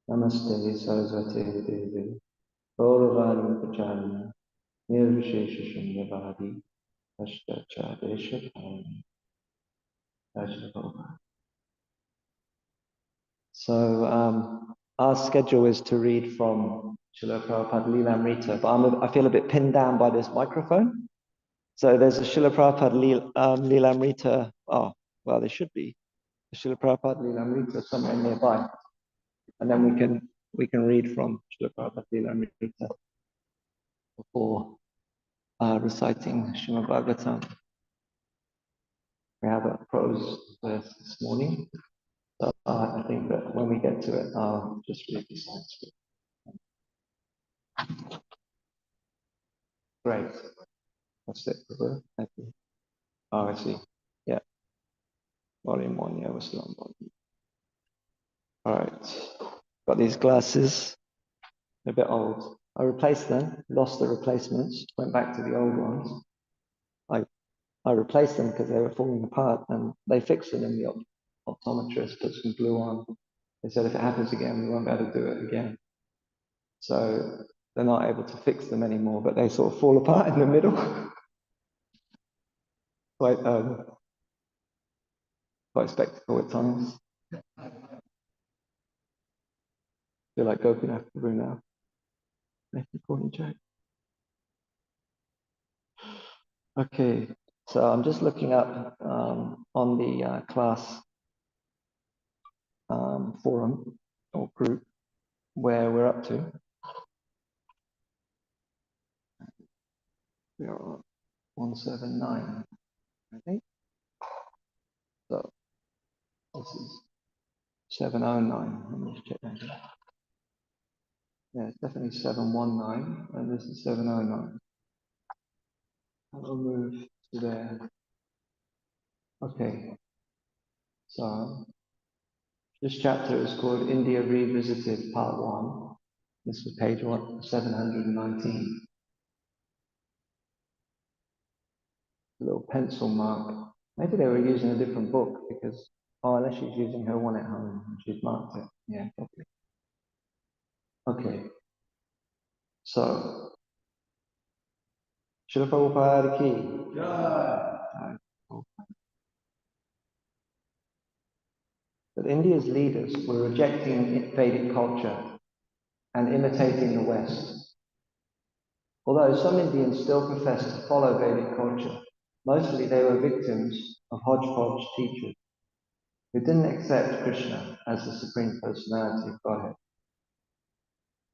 Namaste Saraswati Devi. Gaurava Brahmani Pachani, Nirvisheshasham Yavadi, Ashtacha Deshatani, Ajnabhava. So our schedule is to read from Srila Prabhupada Lilamrita, but I feel a bit pinned down by this microphone. So there's a Srila Prabhupada Lilamrita. Oh, well, there should be a Srila Prabhupada Lilamrita somewhere nearby, and then we can read from Srila Prabhupada Lilamrita before reciting Srimad Bhagavatam. We have a prose verse this morning, so I think that when we get to it, I'll just read the Sanskrit. Great. That's it, Prabhu. Thank you. Oh, I see. Yeah. Volume 1, yeah, we're still on volume. All right. Got these glasses. They're a bit old. I replaced them, lost the replacements, went back to the old ones. I replaced them because they were falling apart, and they fixed them in the optometrist, put some glue on. They said if it happens again, we won't be able to do it again. So they're not able to fix them anymore, but they sort of fall apart in the middle. quite spectacle at times. Feel like Gopinath Prabhu now. Okay, so I'm just looking up on the class forum or group where we're up to. We are on 179, I think. So this is 709. Let me just check that. Yeah, it's definitely 719, and this is 709. I'll move to there. Okay, so this chapter is called India Revisited Part 1. This is page 719. A little pencil mark. Maybe they were using a different book because, unless she's using her one at home and she's marked it. Yeah, probably. Okay, so Srila Prabhupada ki. Yeah. But India's leaders were rejecting Vedic culture and imitating the West. Although some Indians still profess to follow Vedic culture, mostly they were victims of hodgepodge teachers who didn't accept Krishna as the Supreme Personality of Godhead.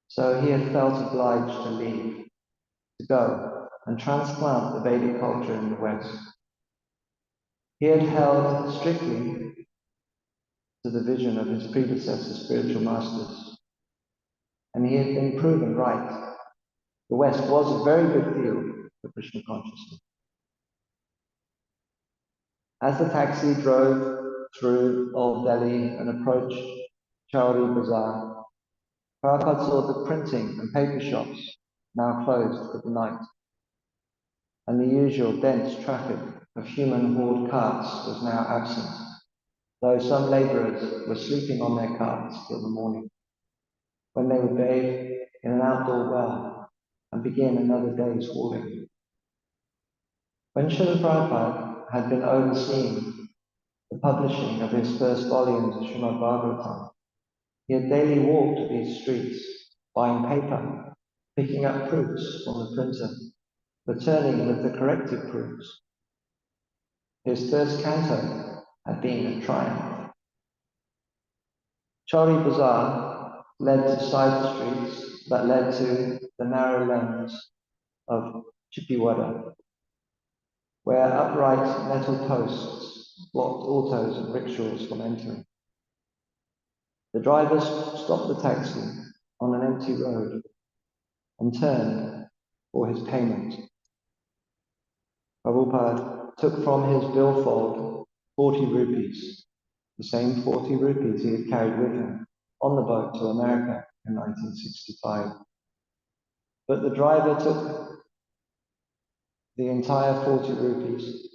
So he had felt obliged to leave, to go and transplant the Vedic culture in the West. He had held strictly to the vision of his predecessor spiritual masters, and he had been proven right. The West was a very good field for Krishna consciousness. As the taxi drove through Old Delhi and approached Chowri Bazaar, Prabhupada saw the printing and paper shops now closed for the night, and the usual dense traffic of human-hauled carts was now absent, though some labourers were sleeping on their carts till the morning, when they would bathe in an outdoor well and begin another day's hauling. When Srila Prabhupada had been overseeing the publishing of his first volumes of Srimad Bhagavatam, he had daily walked these streets, buying paper, picking up proofs from the printer, returning with the corrected proofs. His first canto had been a triumph. Chowri Bazaar led to side streets that led to the narrow lanes of Chippiwada, where upright metal posts blocked autos and rickshaws from entering. The drivers stopped the taxi on an empty road and turned for his payment. Prabhupada took from his billfold 40 rupees, the same 40 rupees he had carried with him on the boat to America in 1965. But the driver took the entire 40 rupees.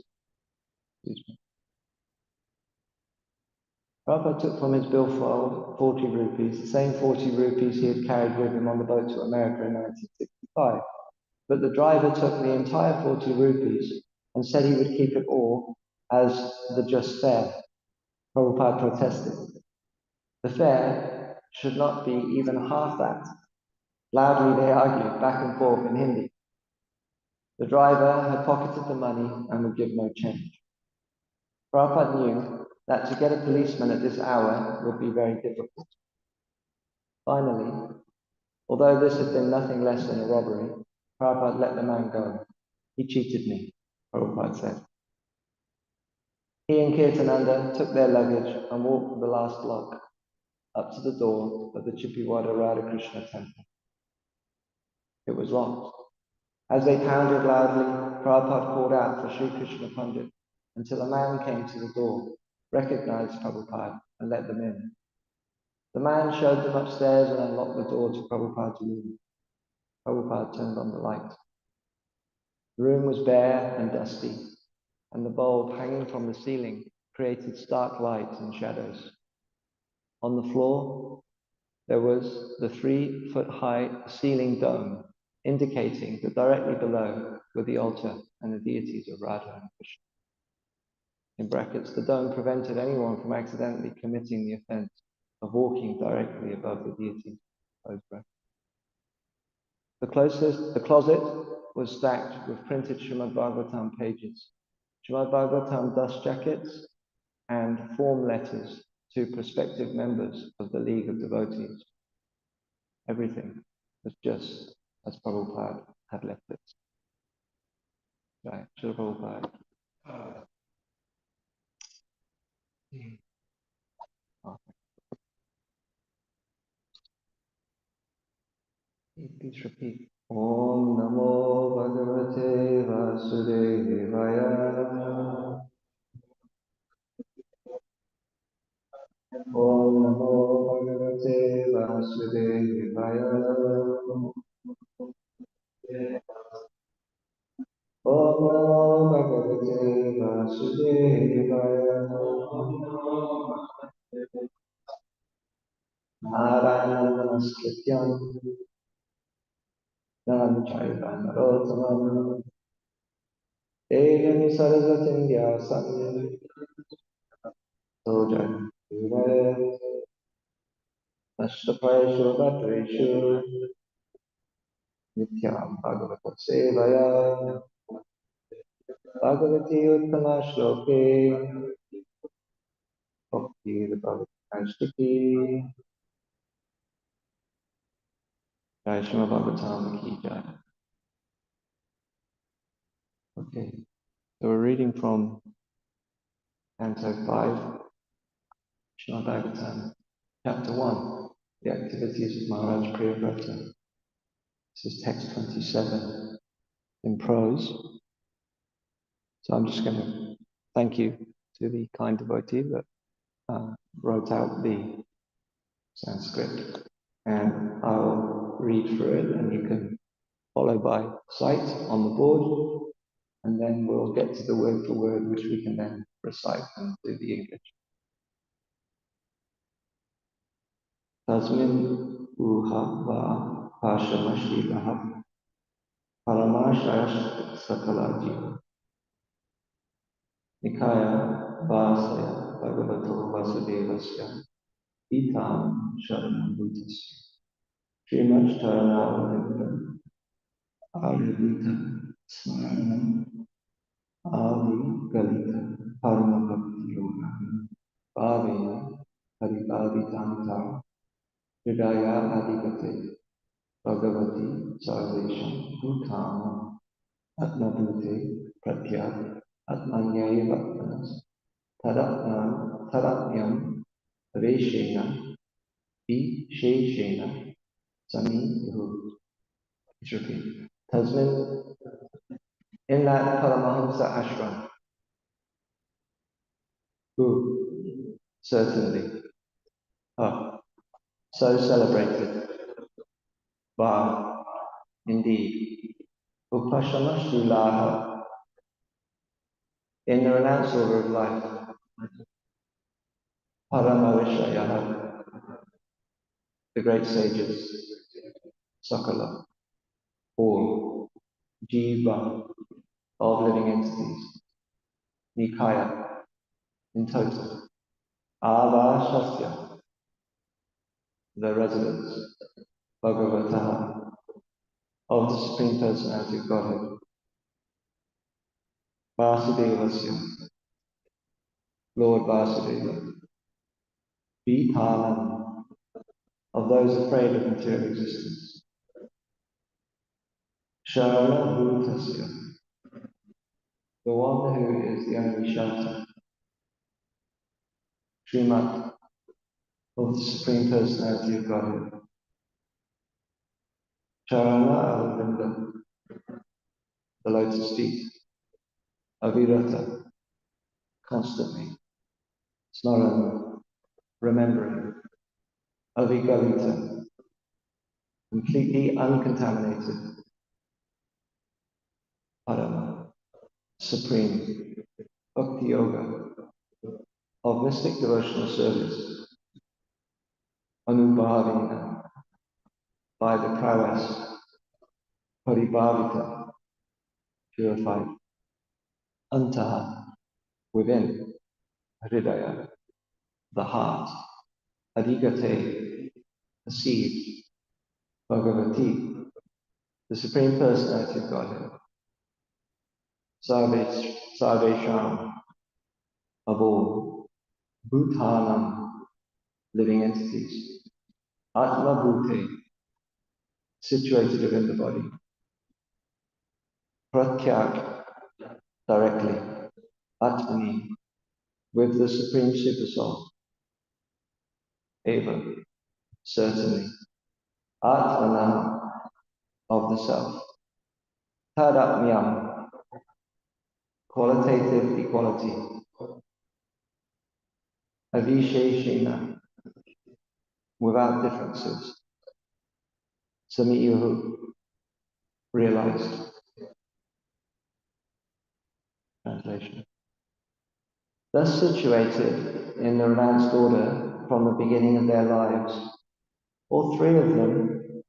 Prabhupada took from his billfold 40 rupees, the same 40 rupees he had carried with him on the boat to America in 1965. But the driver took the entire 40 rupees and said he would keep it all as the just fare. Prabhupada protested. The fare should not be even half that. Loudly they argued back and forth in Hindi. The driver had pocketed the money and would give no change. Prabhupada knew that to get a policeman at this hour would be very difficult. Finally, although this had been nothing less than a robbery, Prabhupada let the man go. He cheated me, Prabhupada said. He and Kirtananda took their luggage and walked the last block up to the door of the Chippiwada Radhakrishna temple. It was locked. As they pounded loudly, Prabhupada called out for Sri Krishna Pandit until a man came to the door, recognized Prabhupada, and let them in. The man showed them upstairs and unlocked the door to Prabhupada's room. Prabhupada turned on the light. The room was bare and dusty, and the bulb hanging from the ceiling created stark light and shadows. On the floor, there was the 3-foot-high ceiling dome, indicating that directly below were the altar and the deities of Radha and Krishna. In brackets, the dome prevented anyone from accidentally committing the offense of walking directly above the deity. The closet was stacked with printed Srimad Bhagavatam pages, Srimad Bhagavatam dust jackets, and form letters to prospective members of the League of Devotees. Everything was just as Prabhupada had left it. Right, Srila Prabhupada. Please repeat. Om Namo Bhagavate Vasudevaya. Om Namo Bhagavate Vasudevaya. Om Namo Bhagavate Vasudevaya. Narayana Namaskrityam Namachaita Narottamam Devim Saraswatim Vyasam Tojan Vivaya Ashtapaishu Bhatreshu Nityam Bhagavata Sevaya Bhagavati Uttama Shloke Bhakti Bhagavati Jai Srimad Bhagavatam Ki Jai. Okay, so we're reading from Canto 5, Srimad Bhagavatam, Chapter 1, the activities of Maharaj Priyavrata. This is text 27 in prose. So I'm just going to thank you to the kind devotee that wrote out the Sanskrit. And I'll read through it and you can follow by sight on the board. And then we'll get to the word for word, which we can then recite and do the English. Tasmin uha va pashamashilaha paramashaya sakala jiva nikaya vasaya bhagavato vasudevasya itam sharanam bhutasya srimad charanavadita arivita smaranam adi galita paramabhakti yoga bhavena haribhavitantar Hridaya Adhipate Bhagavati Sarvesham Bhutana Atmabhute Pratyat Atmanyaya Bhaktanas Taratnyam Reshena Visheshena Sami Hu. Tasmin, in that Paramahamsa ashram, who certainly so celebrated, but indeed, Upashamashulaha, in the renounced order of life, Paramavishayana, the great sages, Sakala, all, Jiva, of living entities, Nikaya, in total, Avashasya, the residence, Bhagavataha, of the Supreme Personality of Godhead, Vasudevasya, Lord Vasudeva, Vitalan, of those afraid of material existence, Sharana Bhutasya, the one who is the only shelter, Srimat, of the Supreme Personality of Godhead, Charana Aravinda, the lotus feet, Avirata, constantly, Smaran, remembering, Avigalita, completely uncontaminated, Parama, supreme, Bhakti Yoga, of mystic devotional service, Anubhavina, by the prowess, Paribhavita, purified, Antaha, within, Hridaya, the heart, Adhigate, perceived, Bhagavati, the Supreme Personality of Godhead, Sarvesham, of all, Bhutanam, living entities, Atma Bhute, situated within the body, Pratyak, directly, Atmani, with the Supreme Supersoul, Eva, certainly, Atmana, of the Self, Tadatmyam, qualitative equality, Avisheshena, without differences, Samiyuhu, realized. Translation. Thus situated in the renounced order from the beginning of their lives, all three of them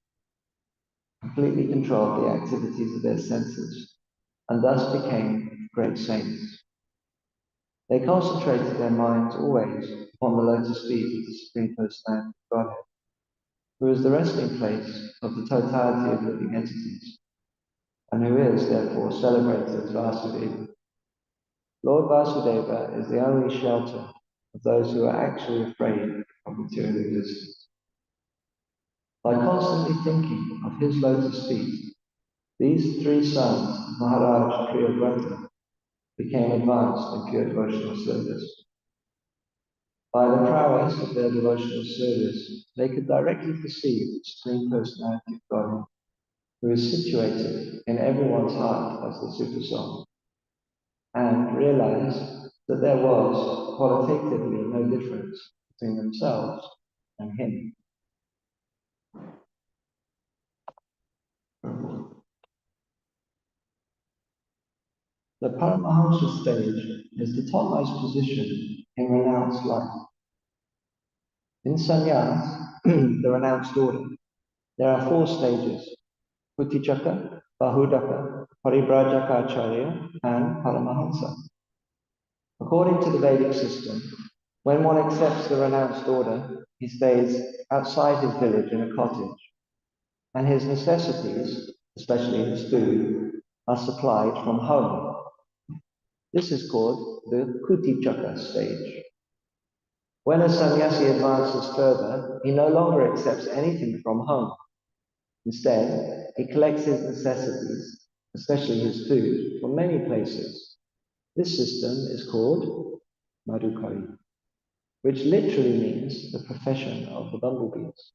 completely controlled the activities of their senses and thus became great saints. They concentrated their minds always upon the lotus feet of the Supreme Personality of Godhead, who is the resting place of the totality of living entities, and who is therefore celebrated as Vasudeva. Lord Vasudeva is the only shelter of those who are actually afraid of material existence. By constantly thinking of his lotus feet, these three sons of Maharaj Priyavrata became advanced in pure devotional service. By the prowess of their devotional service, they could directly perceive the Supreme Personality of God, who is situated in everyone's heart as the Supersoul, and realize that there was qualitatively no difference between themselves and him. The Paramahansa stage is the topmost position in renounced life. In sannyas, the renounced order, there are four stages: Puticaka, Bahudaka, Paribrajakacharya, and Paramahansa. According to the Vedic system, when one accepts the renounced order, he stays outside his village in a cottage, and his necessities, especially his food, are supplied from home. This is called the Kuticaka stage. When a sannyasi advances further, he no longer accepts anything from home. Instead, he collects his necessities, especially his food, from many places. This system is called Madhukari, which literally means the profession of the bumblebees.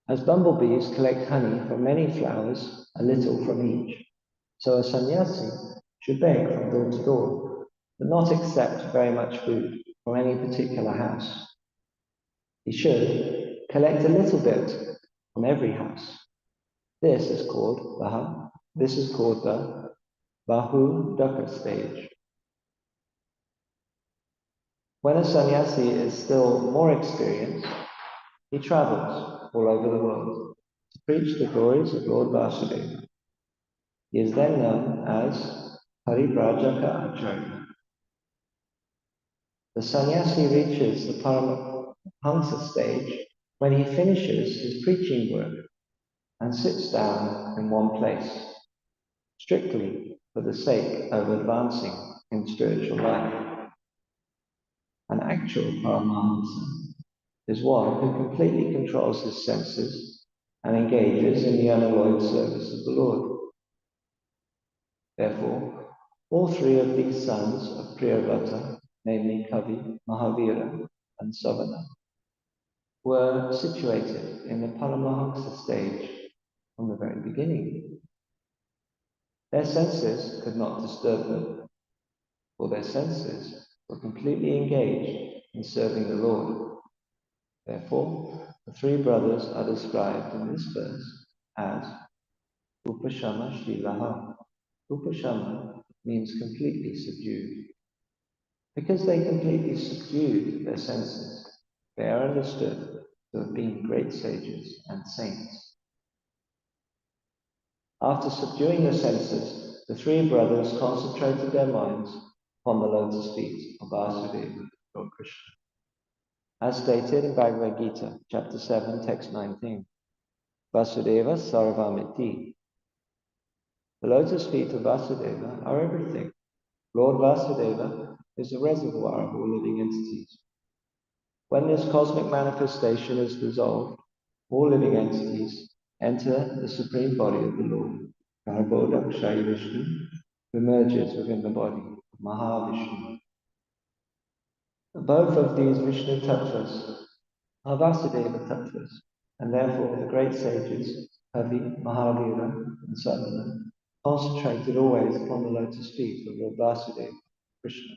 As bumblebees collect honey from many flowers, a little from each, so a sannyasi should beg from door to door, but not accept very much food from any particular house. He should collect a little bit from every house. This is called the Bahudaka stage. When a sannyasi is still more experienced, he travels all over the world to preach the glories of Lord Vasudeva. He is then known as Paribrajaka Acharya. The sannyasi reaches the Paramahamsa stage when he finishes his preaching work and sits down in one place, strictly for the sake of advancing in spiritual life. An actual Paramahamsa is one who completely controls his senses and engages in the unalloyed service of the Lord. Therefore, all three of these sons of Priyavata, namely Kavi, Mahavira, and Savana, were situated in the Paramahamsa stage from the very beginning. Their senses could not disturb them, for their senses were completely engaged in serving the Lord. Therefore, the three brothers are described in this verse as Upashama Shrilaha. Upashama means completely subdued. Because they completely subdued their senses, they are understood to have been great sages and saints. After subduing the senses, the three brothers concentrated their minds upon the lotus feet of Vasudeva, Lord Krishna. As stated in Bhagavad Gita, chapter 7, text 19, Vasudeva Sarvamiti. The lotus feet of Vasudeva are everything. Lord Vasudeva is the reservoir of all living entities. When this cosmic manifestation is dissolved, all living entities enter the supreme body of the Lord, Garbhodakshaya Vishnu, who emerges within the body of Mahavishnu. Both of these Vishnu tattvas are Vasudeva tattvas, and therefore the great sages, Kavi, Mahavira, and Sadhana, concentrated always upon the lotus feet of Lord Vasudeva, Krishna.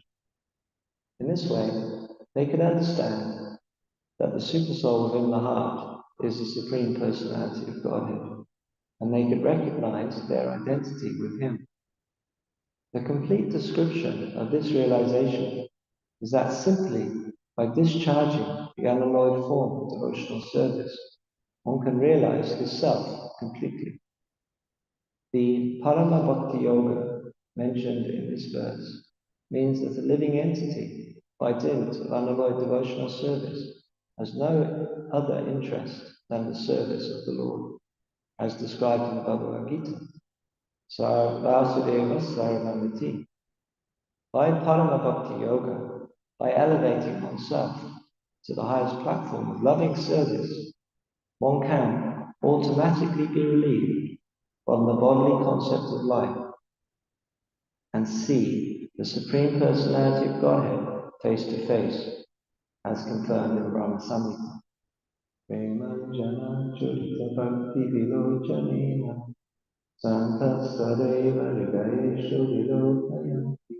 In this way, they could understand that the supersoul within the heart is the Supreme Personality of Godhead, and they could recognize their identity with Him. The complete description of this realization is that simply by discharging the unalloyed form of devotional service, one can realize the self completely. The Parama Bhakti Yoga mentioned in this verse means that a living entity, by dint of unalloyed devotional service, has no other interest than the service of the Lord, as described in the Bhagavad Gita. Vasudeva Sarvamiti. By Parama Bhakti Yoga, by elevating oneself to the highest platform of loving service, one can automatically be relieved from the bodily concept of life and see the Supreme Personality of Godhead face to face, as confirmed in Brahma Samhita. Premanjana Churita Bhakti Vilocanena Santa Sadeva Hridayeshu Vilokayanti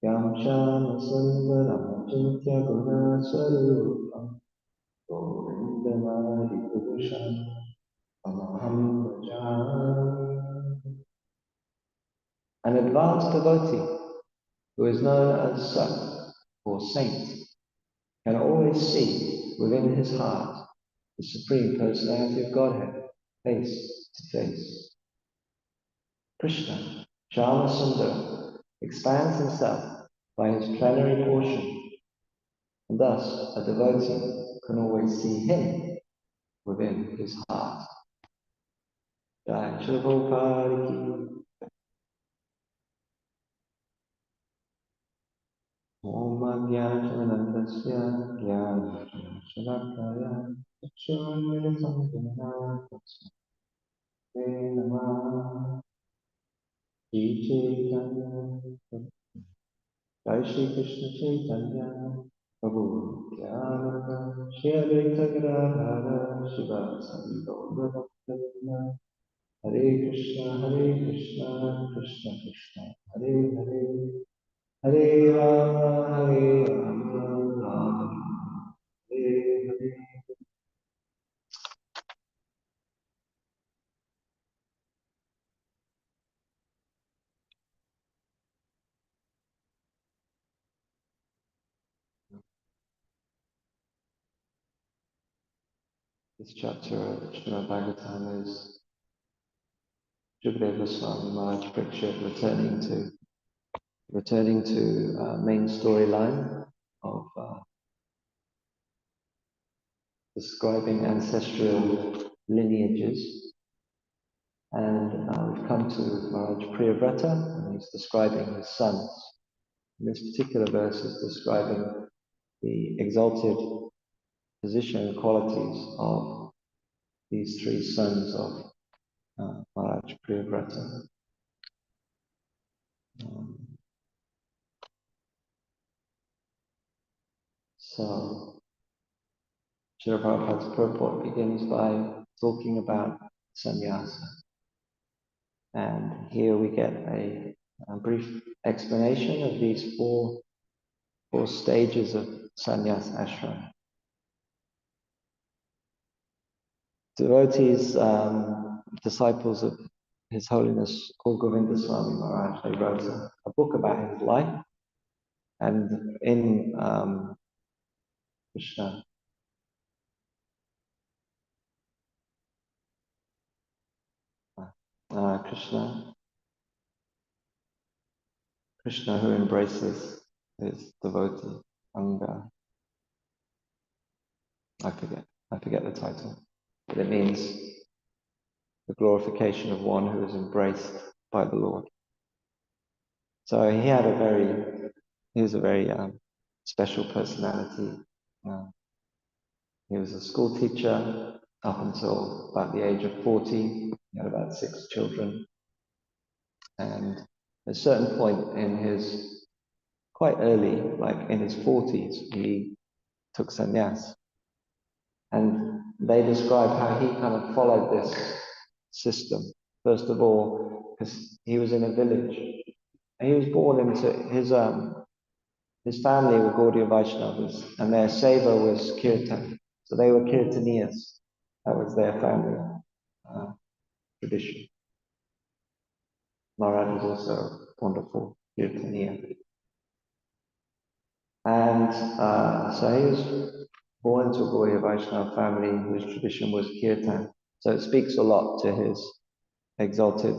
Yamshana Sundaram Chintya Guna Sarupam Govindamadi Purusham Amaham Bhajami. An advanced devotee, who is known as Sat or Saint, can always see within his heart the Supreme Personality of Godhead face to face. Krishna, Shyama Sundara, expands himself by his plenary portion, and thus a devotee can always see him within his heart. Jai Shri Prabhupada ki. Om Ajnanandasya Jnana Shalakaya Chakshurmilitam Jnana Tasmai Namah Shri Chaitanya Jai Shri Krishna Chaitanya Prabhu Nityananda Shri Advaita Gadadhara Shivasari Gaura Hare Krishna Krishna Krishna Hare Hare Hare Rama Rama Rama Hare Hare. This chapter of Srimad Bhagavatam is Shukadeva Goswami Maharaj Parikshit returning to main storyline of describing ancestral lineages, and we've come to Maharaj Priyavrata, and he's describing his sons. And this particular verse is describing the exalted position and qualities of these three sons of Maharaj Priyavrata. So, Srila Prabhupada's purport begins by talking about sannyasa. And here we get a brief explanation of these four stages of sannyas ashram. Devotees, disciples of His Holiness Govinda Swami Maharaj, they wrote a book about his life. And in Krishna, Krishna who embraces his devotee, and I forget the title, but it means the glorification of one who is embraced by the Lord. So he was a very special personality. He was a school teacher up until about the age of 40. He had about 6 children. And at a certain point in his, quite early, like in his 40s, he took sannyas. And they describe how he kind of followed this system. First of all, because he was in a village. And he was born into his family were Gaudiya Vaishnavas, and their seva was kirtan. So they were kirtaniyas. That was their family tradition. Maharaj was also a wonderful kirtaniya. And so he was born into a Gaudiya Vaishnava family whose tradition was kirtan. So it speaks a lot to his exalted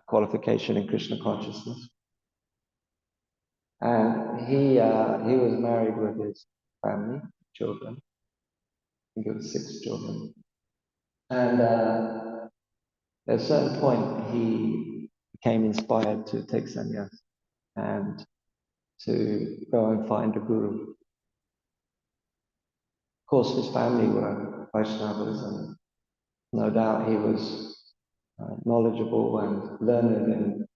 qualification in Krishna consciousness. And he was married with his family, children. I think it was 6 children. And at a certain point, he became inspired to take sannyas and to go and find a guru. Of course, his family were Vaishnavas, and no doubt he was knowledgeable and learned in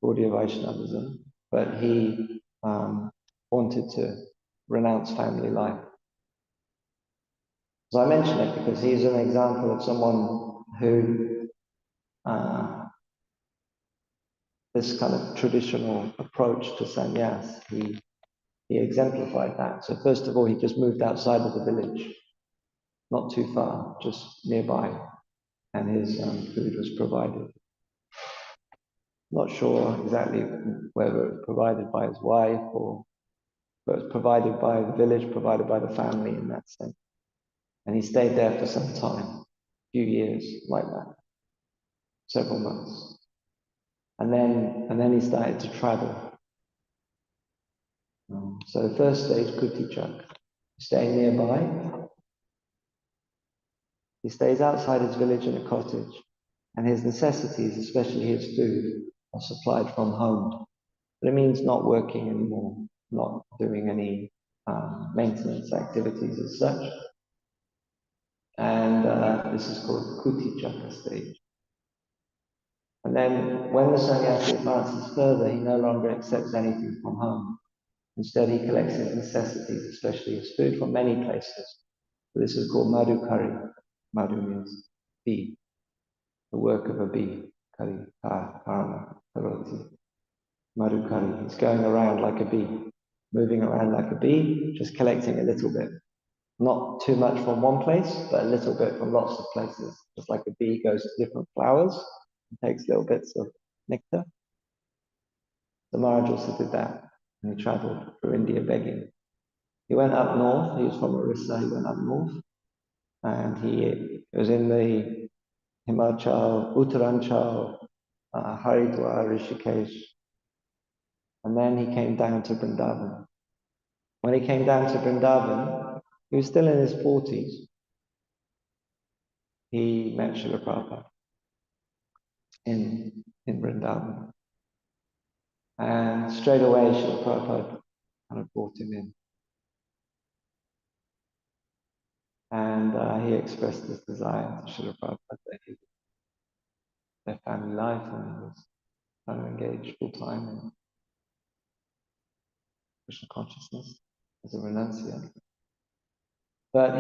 Gaudiya Vaishnavism, but he wanted to renounce family life. So I mention it because he's an example of someone who this kind of traditional approach to sannyas, he exemplified that. So first of all, he just moved outside of the village, not too far, just nearby, and his food was provided. Not sure exactly whether it was provided by his wife or but it was provided by the village, provided by the family in that sense. And he stayed there for some time, a few years like that, several months. And then he started to travel. So the first stage, Kutichak, staying nearby. He stays outside his village in a cottage, and his necessities, especially his food, are supplied from home. But it means not working anymore, not doing any maintenance activities as such. And this is called the Kutichaka stage. And then when the sannyasi advances further, he no longer accepts anything from home. Instead, he collects his necessities, especially his food, from many places. So this is called madhukari. Madhu means bee, the work of a bee. Kari, karma, karoti. Madhukari. He's going around like a bee, moving around like a bee, just collecting a little bit. Not too much from one place, but a little bit from lots of places. Just like a bee goes to different flowers and takes little bits of nectar. The Maharaj also did that, and he traveled through India begging. He went up north, he was from Orissa, he went up north, and he was in the Himachal, Uttaranchal, Haridwar, Rishikesh, and then he came down to Vrindavan. When he came down to Vrindavan, he was still in his 40s. He met Srila Prabhupada in Vrindavan. And straight away, Srila Prabhupada kind of brought him in. And he expressed his desire to Srila Prabhupada that he their family life, and he was trying to engage full time in Krishna consciousness as a renunciate. But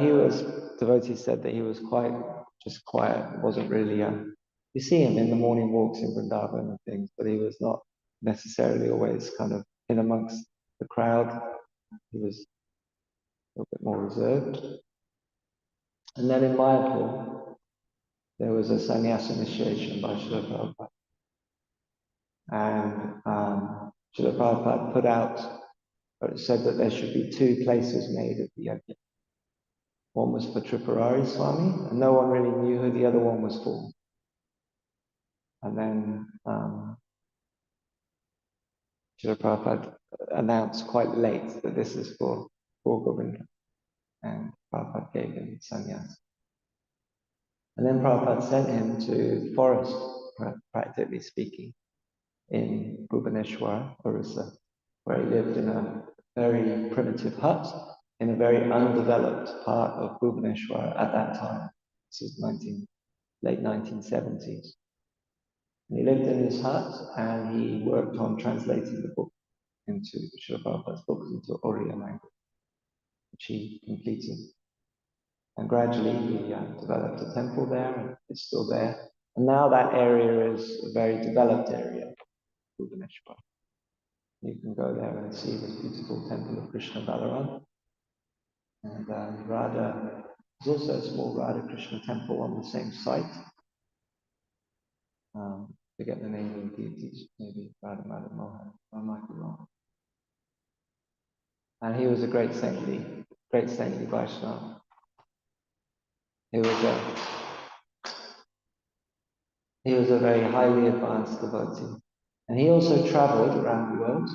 devotees said that he was just quiet, wasn't really, you see him in the morning walks in Vrindavan and things, but he was not necessarily always kind of in amongst the crowd. He was a little bit more reserved. And then in Mayapur, there was a sannyas initiation by Srila Prabhupada. And Srila Prabhupada put out, or it said that there should be 2 places made of the yajna. One was for Tripurari Swami, and no one really knew who the other one was for. And then Srila Prabhupada announced quite late that this is for Govinda, and Prabhupada gave him sannyas. And then Prabhupada sent him to the forest, practically speaking, in Bhubaneswar, Orissa, where he lived in a very primitive hut in a very undeveloped part of Bhubaneswar at that time. This is late 1970s. And he lived in his hut and he worked on translating the book into Srila Prabhupada's books into Oriya language, which he completed. And gradually he developed a temple there, and it's still there. And now that area is a very developed area, Bhubaneswar. You can go there and see this beautiful temple of Krishna Balaram. And Radha, there's also a small Radha Krishna temple on the same site. Forget the name of the deities, maybe Radha Madhav Mohan, I might be wrong. And he was a great saintly Vaishnava. He was a very highly advanced devotee. And he also traveled around the world,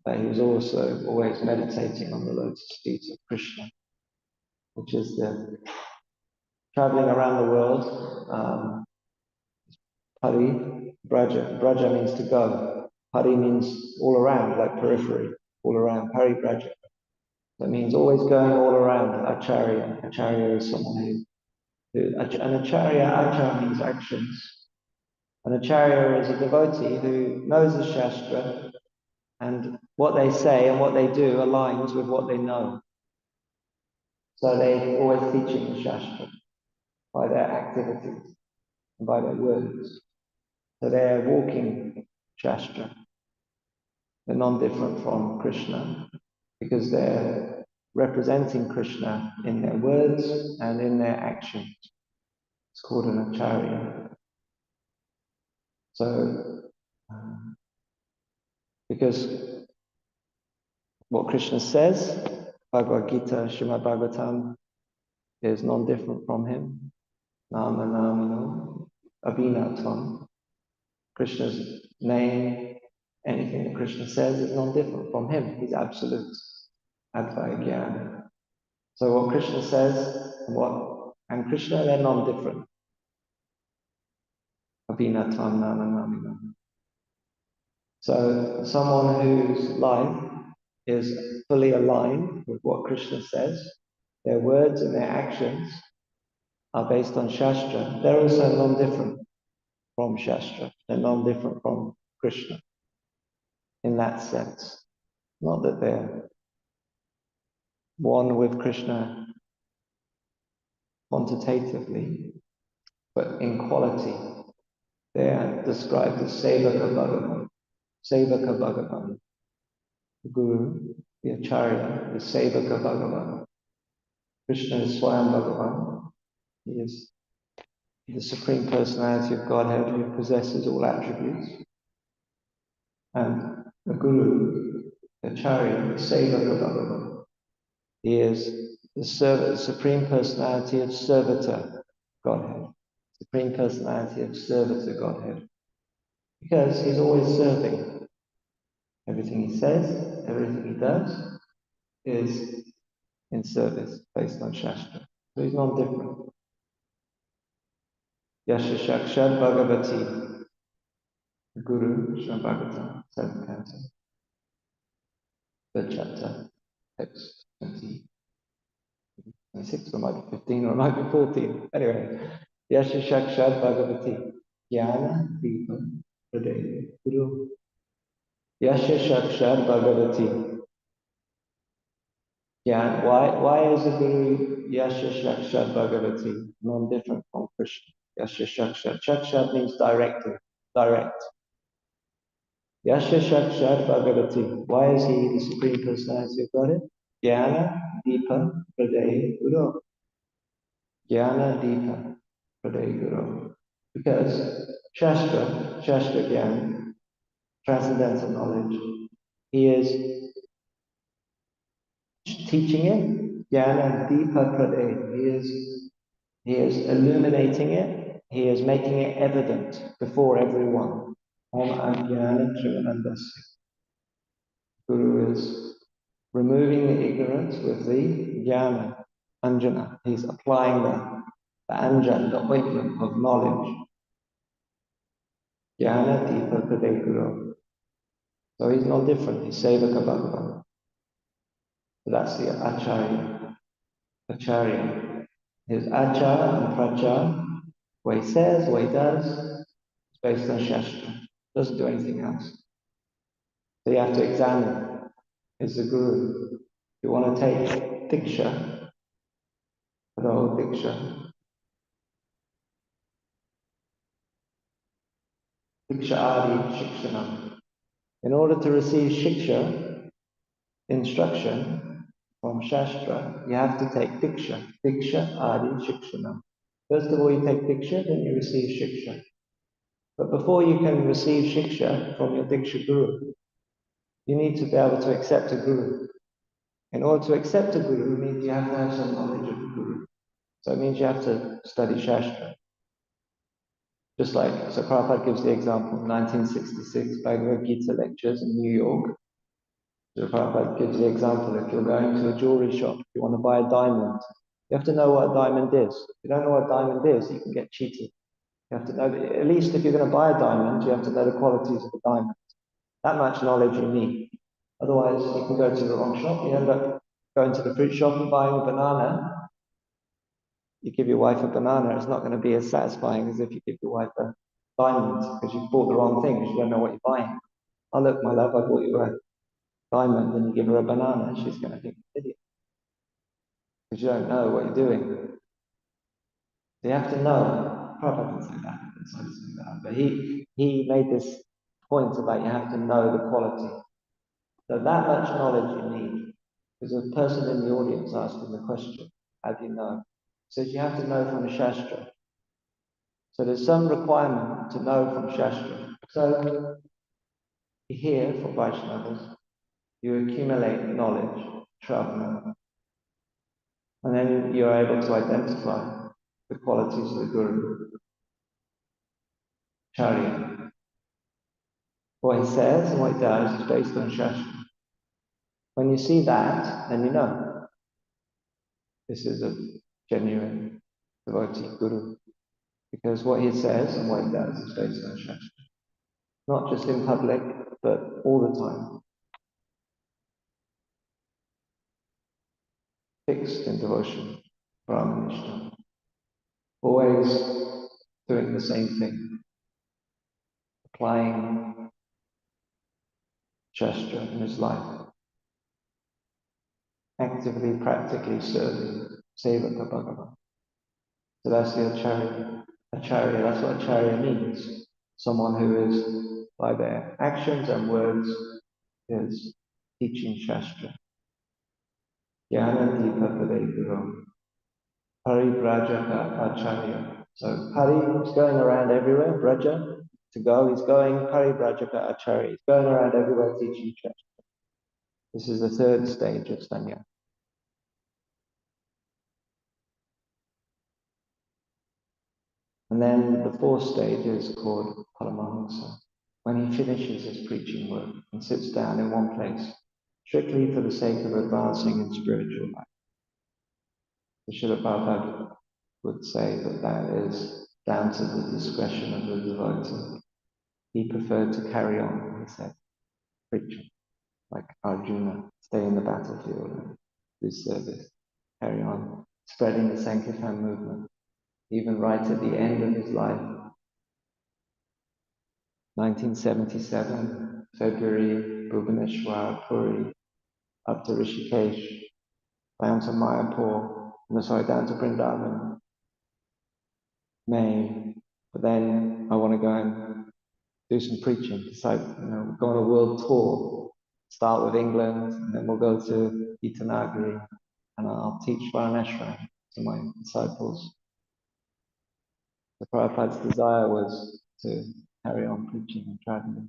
but he was also always meditating on the lotus feet of Krishna, which is the traveling around the world. Pari, Braja. Braja means to go. Pari means all around, like periphery, all around. Pari Braja. That means always going all around. Acharya. Acharya is someone an acharya means actions. An acharya is a devotee who knows the Shastra, and what they say and what they do aligns with what they know. So they're always teaching the Shastra by their activities and by their words. So they're walking Shastra. They're non-different from Krishna because they're representing Krishna in their words and in their actions. It's called an acharya. So, because what Krishna says, Bhagavad Gita, Srimad Bhagavatam, is non-different from him. Nama namino, abhinatvam. Krishna's name, anything that Krishna says is non-different from him. He's absolute. Advaya Jnana. So what Krishna says and Krishna, they're non-different. Abhinatvam nama namino. So someone whose life is fully aligned with what Krishna says, their words and their actions are based on Shastra. They're also non-different from Shastra. They're non-different from Krishna in that sense. Not that they're one with Krishna quantitatively, but in quality. They are described as Sevaka Bhagavan. Sevaka Bhagavan. The Guru, the Acharya, the Sevaka Bhagavan. Krishna is Swayam Bhagavan. He is the Supreme Personality of Godhead who possesses all attributes. And the Guru, the Acharya, the Sevaka Bhagavan, he is the Supreme Personality of Servitor Godhead. Supreme Personality of Servitor Godhead. Because he's always serving. Everything he says, everything he does is in service based on Shastra. So he's non-different. Yasha Shakshad Bhagavati, Guru Srimad Bhagavatam, 7th canto, 3rd chapter, text 20. 26, or it might be 15, or it might be 14. Anyway, Yasha Shakshad Bhagavati, Jnana Deepa Pradaya Guru. Yasha Shakshad Bhagavati. Why is the Guru Yasha Shakshad Bhagavati non-different from Krishna? Yasha Shakshad. Shakshad means directly, direct. Yasha Shakshad Bhagavati. Why is he the Supreme Personality of Godhead? Jnana Deepa Pradaya Guru. Jnana Deepa Pradaya Guru. Because Shastra Gyan, transcendental knowledge, he is teaching it. Jnana Deepa Pradaya. He is illuminating it. He is making it evident before everyone. Om Ajnana Trimanandasya. Guru is removing the ignorance with the jnana, anjana. He's applying the anjan, the ointment of knowledge. Jnana Deepa Pradaya Guru. So he's not different. He's Sevaka Bhagavan. So that's the Acharya. Acharya. His Achar and Prachar, what he says, what he does, is based on Shastra. Doesn't do anything else. So you have to examine, is the Guru. If you want to take Diksha, the whole Diksha, Diksha Adi Shikshanam. In order to receive Shiksha, instruction from Shastra, you have to take Diksha. Diksha Adi Shikshanam. First of all, you take Diksha, then you receive Shiksha. But before you can receive Shiksha from your Diksha Guru, you need to be able to accept a Guru. In order to accept a Guru, it means you have to have some knowledge of the Guru. So it means you have to study Shastra. Just like, so Prabhupada gives the example, 1966 Bhagavad Gita lectures in New York. So Prabhupada gives the example, if you're going to a jewelry shop, if you want to buy a diamond, you have to know what a diamond is. If you don't know what a diamond is, you can get cheated. You have to know, at least if you're going to buy a diamond, you have to know the qualities of the diamond. That much knowledge you need. Otherwise, you can go to the wrong shop. You end up going to the fruit shop and buying a banana. You give your wife a banana, it's not going to be as satisfying as if you give your wife a diamond, because you've bought the wrong thing, because you don't know what you're buying. Oh, look, my love, I bought you a diamond, and you give her a banana, she's going to think you're an idiot, because you don't know what you're doing. So you have to know. Prabhupada didn't say that, but he made this point about you have to know the quality. So that much knowledge you need. There's a person in the audience asking the question, how do you know? He says you have to know from the Shastra. So there's some requirement to know from Shastra. So here, for Vaishnavas, you accumulate knowledge, Shravana, and then you're able to identify the qualities of the Guru, Charya. What he says and what he does is based on Shastra. When you see that, then you know this is a genuine devotee Guru. Because what he says and what he does is based on Shastra. Not just in public, but all the time. Fixed in devotion, Brahmanishta. Always doing the same thing. Applying Shastra in his life. Actively, practically serving. Sevaka Bhagavan. So that's the Acharya. Acharya, that's what Acharya means. Someone who is, by their actions and words, is teaching Shastra. Jnana Deepa Pradaya Guru. Paribrajaka Acharya. So Pari is going around everywhere, Braja, to go, he's going Paribrajaka Acharya. He's going around everywhere teaching Shastra. This is the third stage of Sanya. And then the fourth stage is called Paramahansa, when he finishes his preaching work and sits down in one place, strictly for the sake of advancing in spiritual life. The Srila Prabhupada would say that that is down to the discretion of the devotee. He preferred to carry on, he said, preaching, like Arjuna, stay in the battlefield and do service, carry on, spreading the Sankirtan movement. Even right at the end of his life, 1977, February, Bhubaneswar, Puri, up to Rishikesh, down to Mayapur, down to Vrindavan, May. But then I want to go and do some preaching. Decide, go on a world tour. Start with England, and then we'll go to Itanagari, and I'll teach Varanashram to my disciples. The Prabhupada's desire was to carry on preaching and traveling.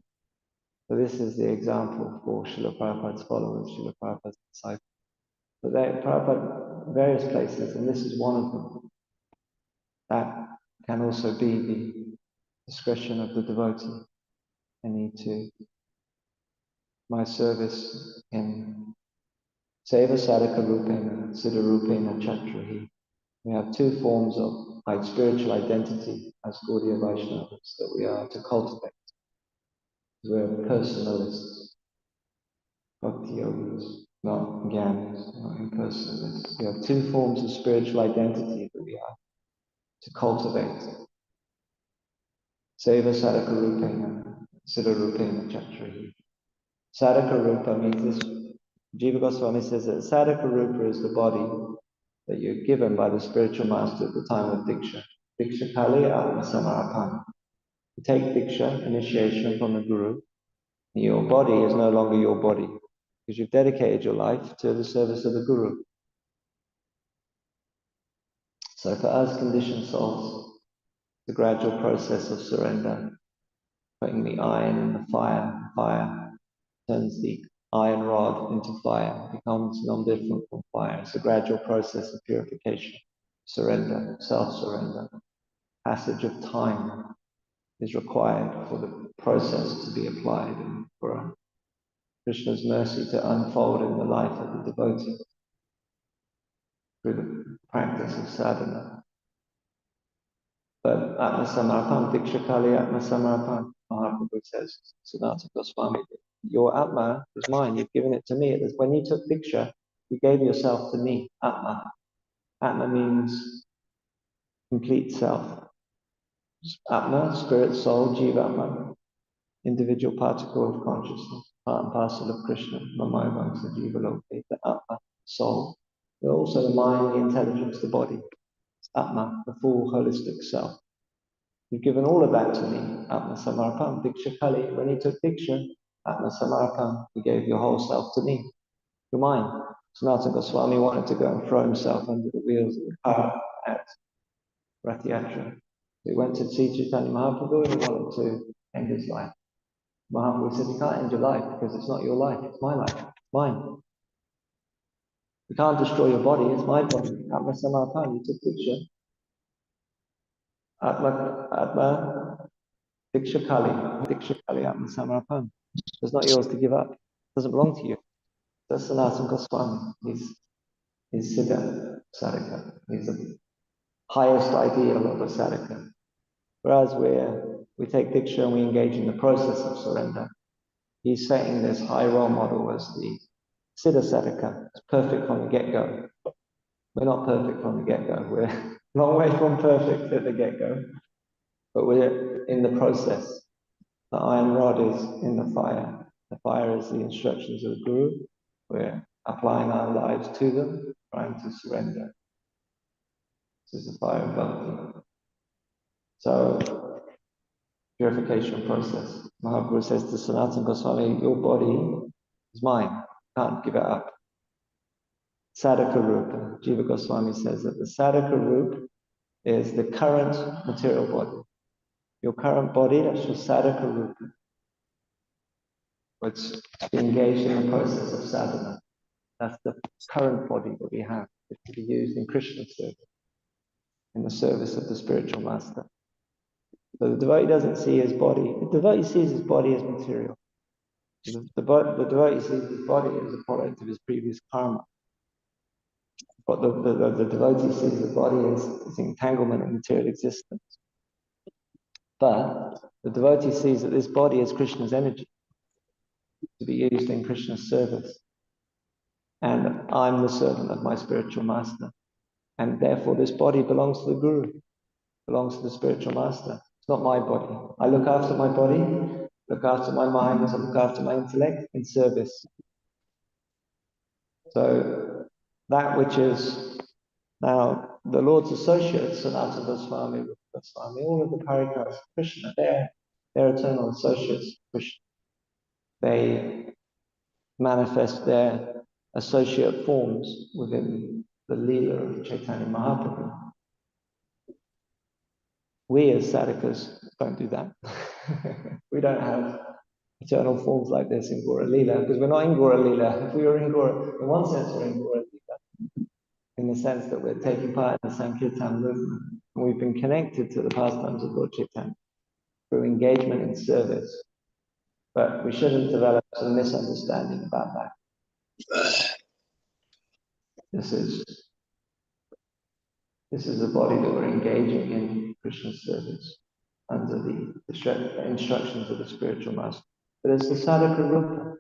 So this is the example for Srila Prabhupada's followers, Srila Prabhupada's disciples. But Prabhupada, various places, and this is one of them, that can also be the discretion of the devotee. I need to, my service in Seva Sadhaka Rupena, Siddha Rupena Chatrahi. We have two forms of spiritual identity as Gaudiya Vaishnavas that we are to cultivate. We're personalists, bhakti yogis, not gyanis, not impersonalists. We have two forms of spiritual identity that we are to cultivate. Seva Sadhaka Rupena, Siddha Rupena Chatrahi. Sadhaka Rupa means this. Jiva Goswami says that Sadhaka Rupa is the body that you're given by the spiritual master at the time of Diksha. Diksha Kali Atma Samarapana. You take Diksha, initiation from the Guru, and your body is no longer your body, because you've dedicated your life to the service of the Guru. So for us conditioned souls, the gradual process of surrender, putting the iron in the fire turns the iron rod into fire, becomes non-different from fire. It's a gradual process of purification, surrender, self-surrender. Passage of time is required for the process to be applied and for Krishna's mercy to unfold in the life of the devotee through the practice of sadhana. But Atma Samarpan, Diksha Kali Atma Samarpan, Mahaprabhu says, Sanatana Goswami, your Atma is mine, you've given it to me. When you took Diksha, you gave yourself to me, Atma. Atma means complete self. Atma, spirit, soul, Jiva-Atma, individual particle of consciousness, part and parcel of Krishna, Mamayavamsa Jiva Loke, the Atma, soul, but also the mind, the intelligence, the body. It's Atma, the full holistic self. You've given all of that to me, Atma Samarpan, Diksha Kali. When you took Diksha, Atma Samarpan, you gave your whole self to me. You're mine. Sanatana Goswami wanted to go and throw himself under the wheels of the car at Rath Yatra. He went to see Chaitanya Mahaprabhu and he wanted to end his life. Mahaprabhu said, you can't end your life because it's not your life, it's my life, it's mine. You can't destroy your body, it's my body. Atma Samarpan, you took Diksha. Atma Diksha Kali Atma Samarpan. It's not yours to give up. It doesn't belong to you. That's Sanatana Goswami. He's Siddha Sadhaka. He's the highest ideal of a sadhaka. Whereas we take Diksha and we engage in the process of surrender. He's setting this high role model as the Siddha Sadhaka. It's perfect from the get-go. We're not perfect from the get-go. We're a long way from perfect at the get-go. But we're in the process. The iron rod is in the fire. The fire is the instructions of the Guru. We're applying our lives to them, trying to surrender. This is the fire of bhakti. So, purification process. Mahaprabhu says to Sanatana Goswami, your body is mine. Can't give it up. Sadhaka Rupa. Jiva Goswami says that the Sadhaka Rupa is the current material body. Your current body, that's your Sadhaka Rupa. It's engaged in the process of sadhana. That's the current body that we have. It's to be used in Krishna's service, in the service of the spiritual master. So the devotee doesn't see his body. The devotee sees his body as material. The devotee sees his body as a product of his previous karma. But the devotee sees the body as entanglement in material existence. But the devotee sees that this body is Krishna's energy to be used in Krishna's service. And I'm the servant of my spiritual master. And therefore this body belongs to the Guru, belongs to the spiritual master. It's not my body. I look after my body, look after my mind, I look after my intellect in service. So that which is now the Lord's associates, Sanatana Goswami, Rupa Goswami, all of the Parikaras of Krishna, they're eternal associates of Krishna. They manifest their associate forms within the Leela of Chaitanya Mahaprabhu. We as sadhakas don't do that. We don't have eternal forms like this in Gaura Leela, because we're not in Gaura Leela. If we were in Gaura, in one sense we're in Gaura Leela, in the sense that we're taking part in the Sankirtan movement. And we've been connected to the pastimes of Lord Chaitanya through engagement in service. But we shouldn't develop some misunderstanding about that. This is a body that we're engaging in Krishna's service under the instructions of the spiritual master. But it's the sadhaka rupa.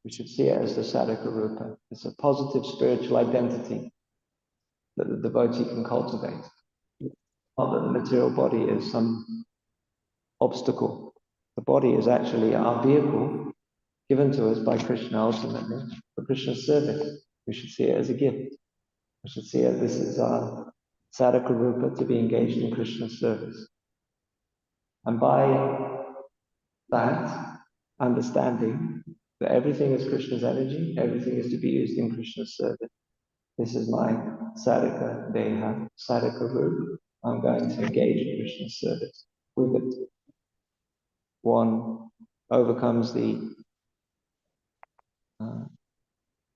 We should see it as the sadhaka rupa. It's a positive spiritual identity that the devotee can cultivate. Not that the material body is some obstacle. The body is actually our vehicle given to us by Krishna ultimately for Krishna's service. We should see it as a gift. We should see it, this is our sadhaka rupa to be engaged in Krishna's service. And by that understanding that everything is Krishna's energy, everything is to be used in Krishna's service. This is my sadhaka deha, sadhaka rupa. I'm going to engage in Krishna's service. With it, one overcomes the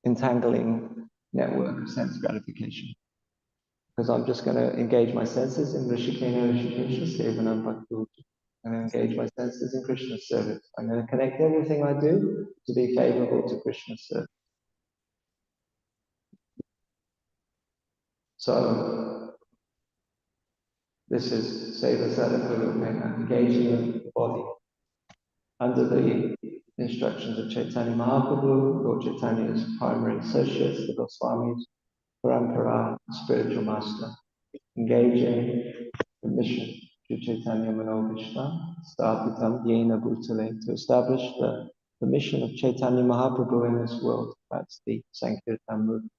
entangling network of sense gratification. Because I'm just going to engage my senses in Rishikena Rishikesha Sevanam Bhakti. I'm going to engage my senses in Krishna's service. I'm going to connect everything I do to be favorable to Krishna's service. So, this is Seva Sadhaka Rupena, engaging the body under the instructions of Chaitanya Mahaprabhu, Lord Chaitanya's primary associates, the Goswamis, Parampara, spiritual master, engaging the mission to Chaitanya Manovishna, Sthapitam Yena Bhutale, to establish the mission of Chaitanya Mahaprabhu in this world. That's the Sankirtan movement.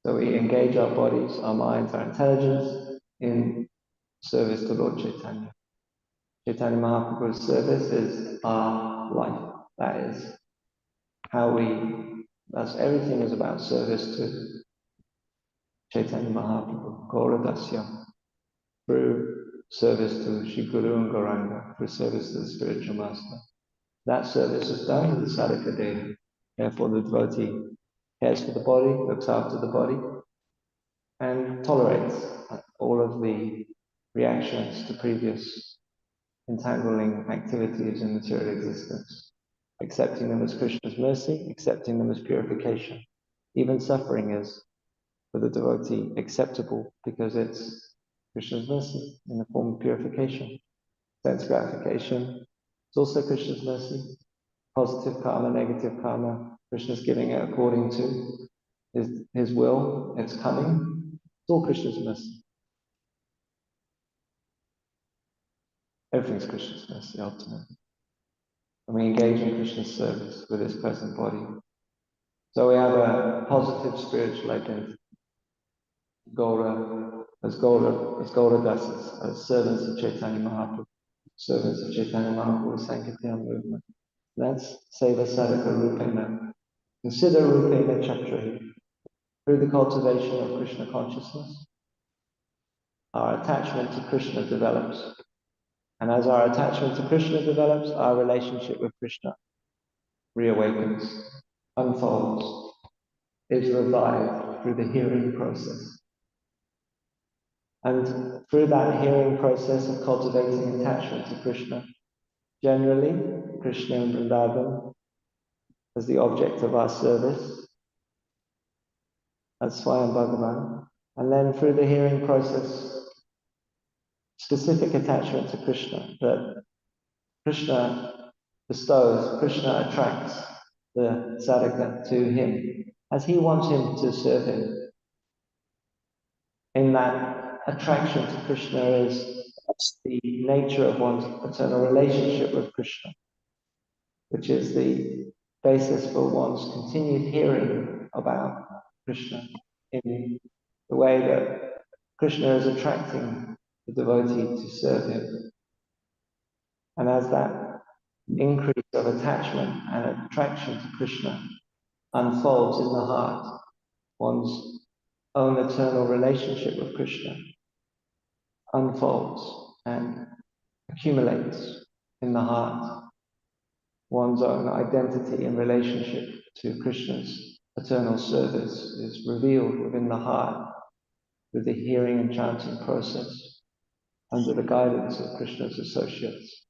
So we engage our bodies, our minds, our intelligence in service to Lord Chaitanya. Chaitanya Mahaprabhu's service is our life. That is how that's everything is about service to Chaitanya Mahaprabhu, Gaura Dasya, through service to Shri Guru and Gauranga, through service to the spiritual master. That service is done with the sadhaka deha. Therefore the devotee cares for the body, looks after the body, and tolerates all of the reactions to previous entangling activities in material existence, accepting them as Krishna's mercy, accepting them as purification. Even suffering is, for the devotee, acceptable because it's Krishna's mercy in the form of purification. Sense gratification is also Krishna's mercy. Positive karma, negative karma, Krishna's giving it according to his will, it's coming. It's all Krishna's mercy. Everything's Krishna's mercy, ultimately. And we engage in Krishna's service with his present body. So we have a positive spiritual identity. Gaura Dasas, as servants of Chaitanya Mahaprabhu, servants of Chaitanya Mahaprabhu's Sankirtan movement. That's Seva Sadhaka Rupena. Consider Rupena Chakrahi. Through the cultivation of Krishna consciousness, our attachment to Krishna develops. And as our attachment to Krishna develops, our relationship with Krishna reawakens, unfolds, is revived through the hearing process. And through that hearing process of cultivating attachment to Krishna, generally, Krishna and Vrindavan as the object of our service, as Swayam Bhagavan. And then through the hearing process, specific attachment to Krishna, that Krishna bestows, Krishna attracts the sadhaka to him, as he wants him to serve him. In that attraction to Krishna is the nature of one's eternal relationship with Krishna, which is the basis for one's continued hearing about Krishna in the way that Krishna is attracting the devotee to serve him. And as that increase of attachment and attraction to Krishna unfolds in the heart, one's own eternal relationship with Krishna unfolds and accumulates in the heart. One's own identity and relationship to Krishna's eternal service is revealed within the heart through the hearing and chanting process under the guidance of Krishna's associates.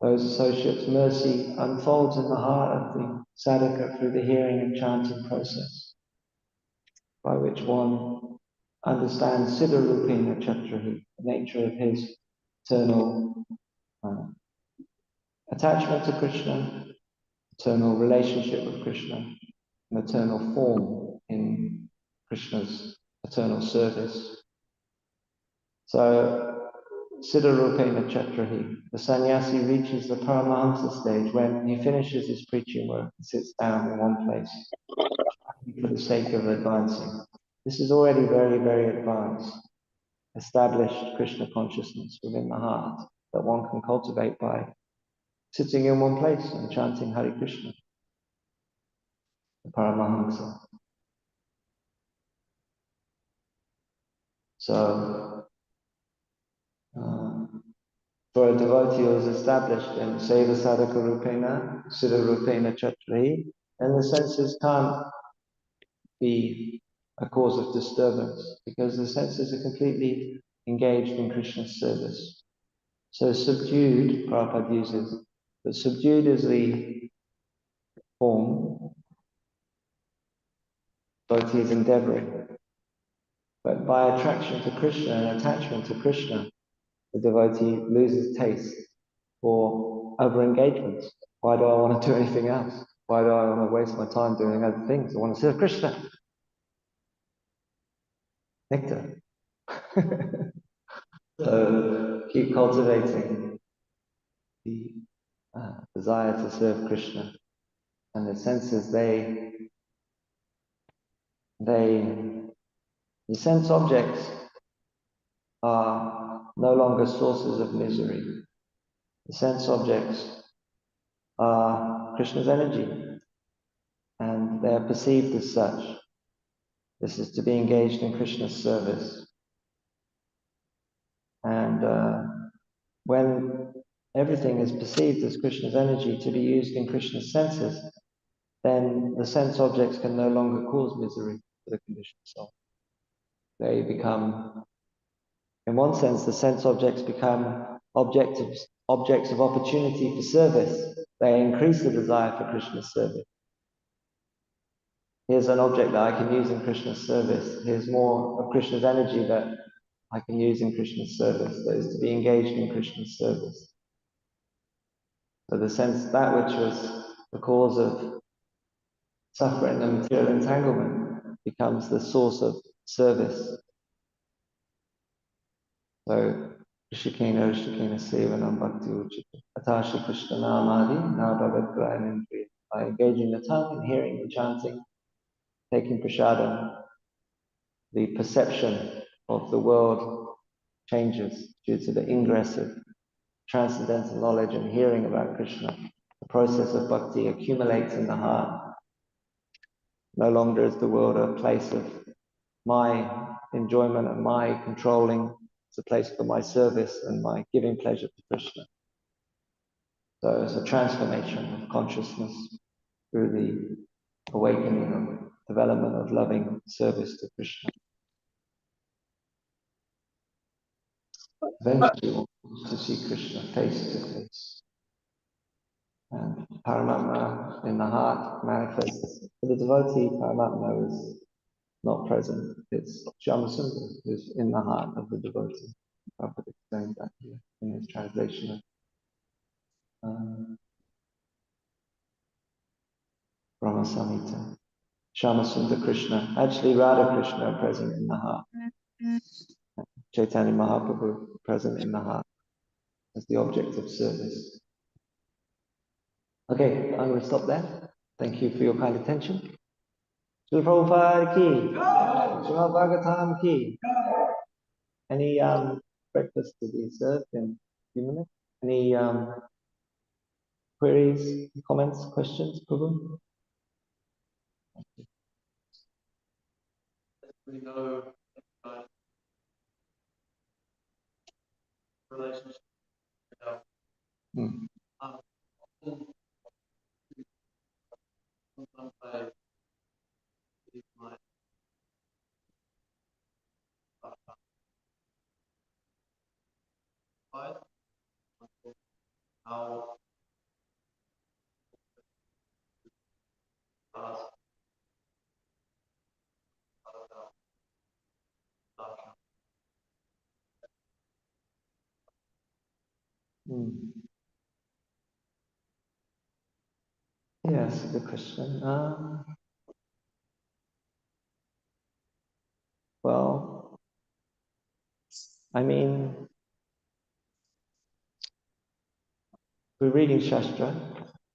Those associates' mercy unfolds in the heart of the sadhaka through the hearing and chanting process, by which one understands Siddha Rupena Chatrahi, the nature of his eternal attachment to Krishna, eternal relationship with Krishna, an eternal form in Krishna's eternal service. So, Siddha Rupena Chatrahi, the sannyasi reaches the Paramahamsa stage when he finishes his preaching work and sits down in one place for the sake of advancing. This is already very, very advanced, established Krishna consciousness within the heart that one can cultivate by sitting in one place and chanting Hare Krishna, the Paramahamsa. So, for a devotee who is established in Seva Sadhaka Rupena, Siddha Rupena Chatrahi, then the senses can't be a cause of disturbance because the senses are completely engaged in Krishna's service. So subdued, Prabhupada uses, but subdued is the form devotee is endeavoring. But by attraction to Krishna and attachment to Krishna, the devotee loses taste for over-engagement. Why do I want to do anything else? Why do I want to waste my time doing other things? I want to serve Krishna. Nectar. So keep cultivating the desire to serve Krishna. And the senses, the sense objects are no longer sources of misery. The sense objects are Krishna's energy, and they are perceived as such. This is to be engaged in Krishna's service. And when everything is perceived as Krishna's energy to be used in Krishna's senses, then the sense objects can no longer cause misery for the conditioned soul. They become, in one sense, the sense objects become objects of opportunity for service. They increase the desire for Krishna's service. Here's an object that I can use in Krishna's service. Here's more of Krishna's energy that I can use in Krishna's service. That is to be engaged in Krishna's service. So the sense, that which was the cause of suffering and material entanglement becomes the source of service. So, Rishikena Sevanam Bhakti Uchita. Atashi Krishna Namadi, Nabhagat Grayanindriya. By engaging the tongue and hearing and chanting, taking prasadam, the perception of the world changes due to the ingress of transcendental knowledge and hearing about Krishna. The process of bhakti accumulates in the heart. No longer is the world a place of my enjoyment and my controlling. It's a place for my service and my giving pleasure to Krishna. So it's a transformation of consciousness through the awakening of development of loving service to Krishna. eventually wants to see Krishna face to face. And Paramatma in the heart manifests. For the devotee, Paramatma is not present. It's Shyamasundar who's in the heart of the devotee. Prabhupada explained that here in his translation of Brahma Samhita. Shyamasundar Krishna, actually Radha Krishna are present in the heart. Chaitanya Mahaprabhu present in the heart as the object of service. Okay, I'm going to stop there. Thank you for your kind attention. Srila Prabhupada ki, Srimad Bhagavatam ki. Any breakfast to be served in a few minutes? Any queries, comments, questions, Prabhu? We know relationship. How Yes, good question. Well, I mean, we're reading Shastra,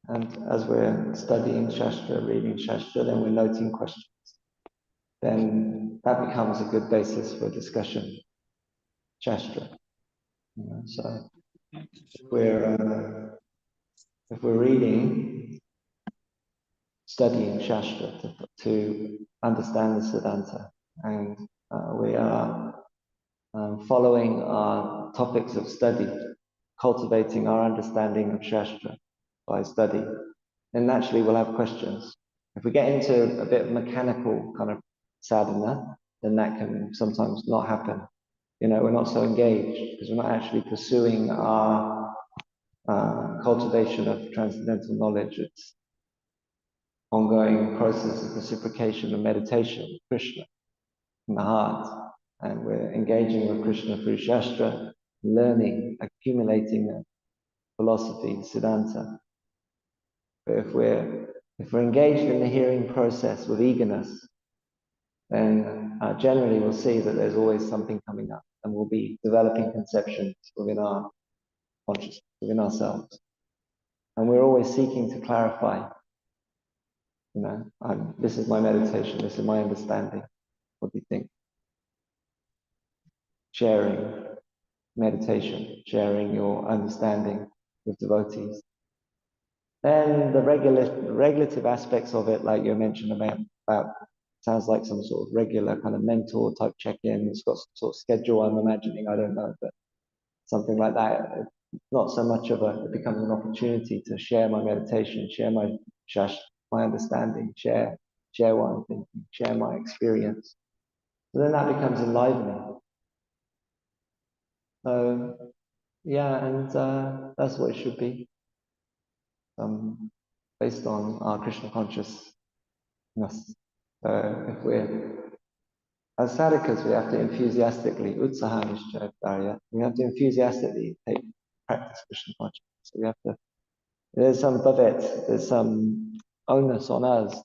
and as we're studying Shastra, reading Shastra, then we're noting questions. Then that becomes a good basis for discussion, Shastra. So if we're reading, studying Shastra to understand the Siddhanta, and we are following our topics of study, cultivating our understanding of Shastra by study, then naturally we'll have questions. If we get into a bit of mechanical kind of sadhana, then that can sometimes not happen. We're not so engaged because we're not actually pursuing our cultivation of transcendental knowledge. It's ongoing process of reciprocation and meditation with Krishna in the heart. And we're engaging with Krishna through Shastra, learning, accumulating philosophy, Siddhanta. But if we're engaged in the hearing process with eagerness, then generally we'll see that there's always something coming up, and we'll be developing conceptions within our consciousness, within ourselves. And we're always seeking to clarify, this is my meditation, this is my understanding. What do you think? Sharing meditation, sharing your understanding with devotees. Then the regulative aspects of it, like you mentioned about sounds like some sort of regular kind of mentor type check-in. It's got some sort of schedule, I'm imagining, I don't know, but something like that. It's not so much it becomes an opportunity to share my meditation, share my understanding, share what I'm thinking, share my experience. So then that becomes enlivening. So yeah, and that's what it should be. Based on our Krishna consciousness. If we're as sadhakas, we have to enthusiastically, we have to enthusiastically practice Krishna consciousness. So we have to. There's some bhavet, there's some onus on us